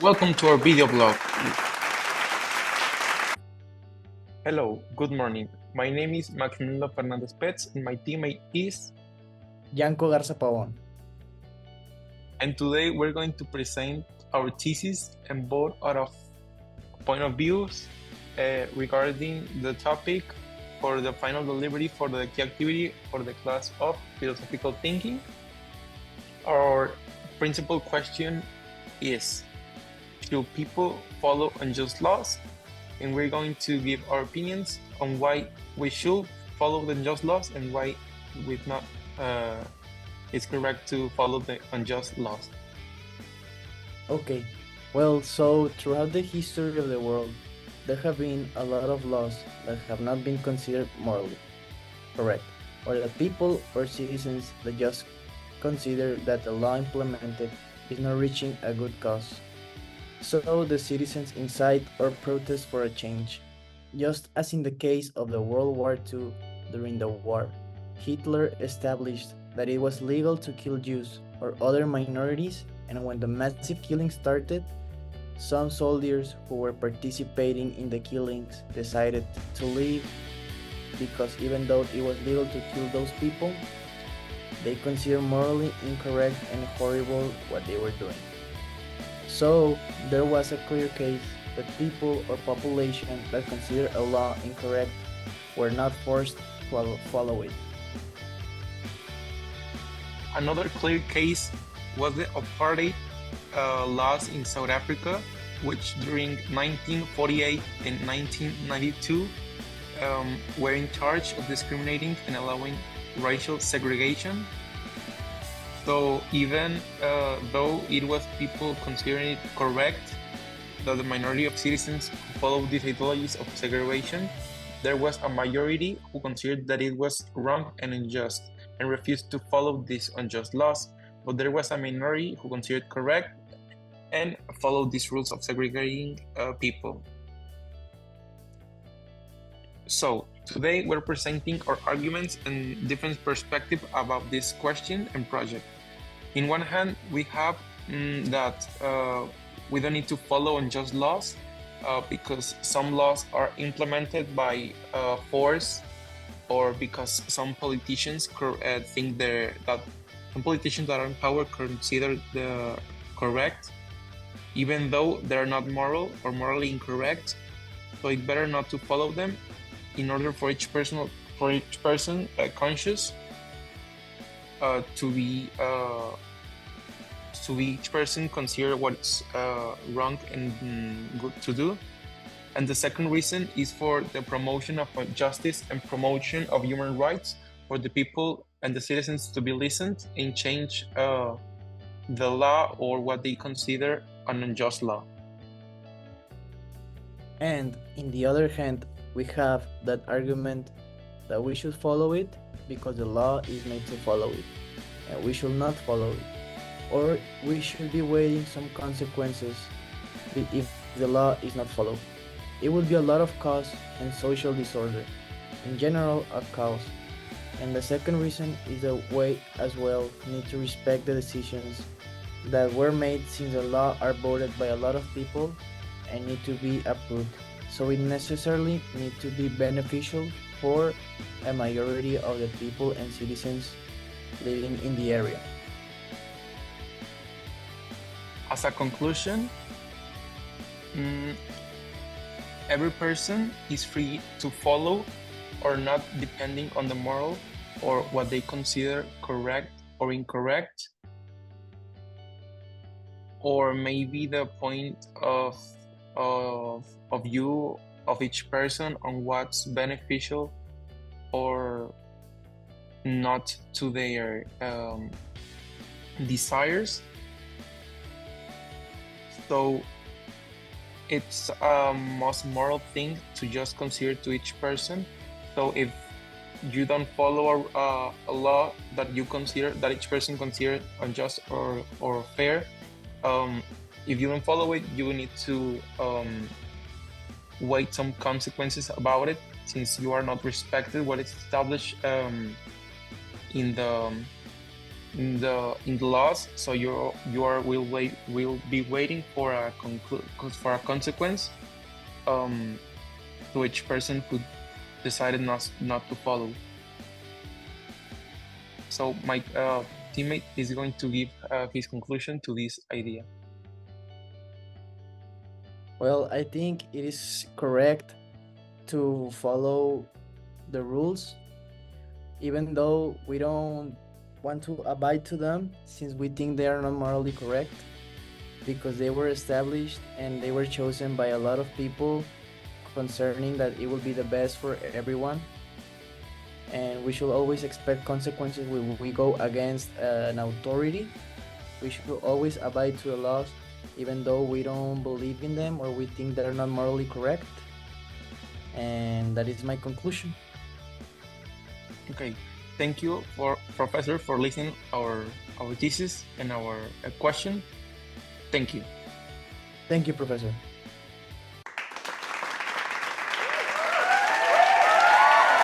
Welcome to our video blog. Hello, good morning. My name is Maximiliano Fernandez Pets and my teammate is Yanko Garza Pavon. And today we're going to present our thesis and both out of point of views regarding the topic for the final delivery for the key activity for the class of philosophical thinking. Our principal question is, should people follow unjust laws? And we're going to give our opinions on why we should follow the unjust laws and why it's correct to follow the unjust laws. Okay, well, so throughout the history of the world, there have been a lot of laws that have not been considered morally correct, or that people or citizens that just consider that the law implemented is not reaching a good cause. So the citizens incite or protest for a change. Just as in the case of the World War II, during the war, Hitler established that it was legal to kill Jews or other minorities, and when the massive killing started, some soldiers who were participating in the killings decided to leave because even though it was legal to kill those people, they considered morally incorrect and horrible what they were doing. So there was a clear case that people or population that consider a law incorrect were not forced to follow it. Another clear case was the apartheid laws in South Africa, which during 1948 and 1992 were in charge of discriminating and allowing racial segregation. So even though it was people considering it correct that the minority of citizens followed these ideologies of segregation, there was a majority who considered that it was wrong and unjust and refused to follow these unjust laws. But there was a minority who considered correct and followed these rules of segregating people. So today we're presenting our arguments and different perspectives about this question and project. In one hand, we have that we don't need to follow unjust laws because some laws are implemented by force, or because some politicians think that some politicians that are in power consider the correct, even though they're not moral or morally incorrect. So it's better not to follow them in order for each person conscious to be each person consider what's wrong and good to do. And the second reason is for the promotion of justice and promotion of human rights for the people and the citizens to be listened and change the law or what they consider an unjust law. And in the other hand, we have that argument that we should follow it because the law is made to follow it, and we should not follow it. Or we should be waiting some consequences if the law is not followed. It would be a lot of cause and social disorder, in general a cause. And the second reason is that we as well need to respect the decisions that were made since the law are voted by a lot of people and need to be approved. So it necessarily need to be beneficial for a majority of the people and citizens living in the area. As a conclusion, every person is free to follow or not, depending on the moral or what they consider correct or incorrect, or maybe the point of view of each person on what's beneficial or not to their desires. So it's a most moral thing to just consider to each person. So if you don't follow a law that you consider that each person consider unjust or fair, if you don't follow it, you need to wait some consequences about it, since you are not respected what is established in in the laws. So will be waiting for for a consequence to each person who decided not to follow. So my teammate is going to give his conclusion to this idea. Well, I think it is correct to follow the rules, even though we don't want to abide to them, since we think they are not morally correct, because they were established and they were chosen by a lot of people concerning that it will be the best for everyone. And we should always expect consequences when we go against an authority. We should always abide to the laws, even though we don't believe in them or we think they're not morally correct. And that is my conclusion. Okay, thank you for Professor for listening our thesis and our question. Thank you. Thank you, Professor.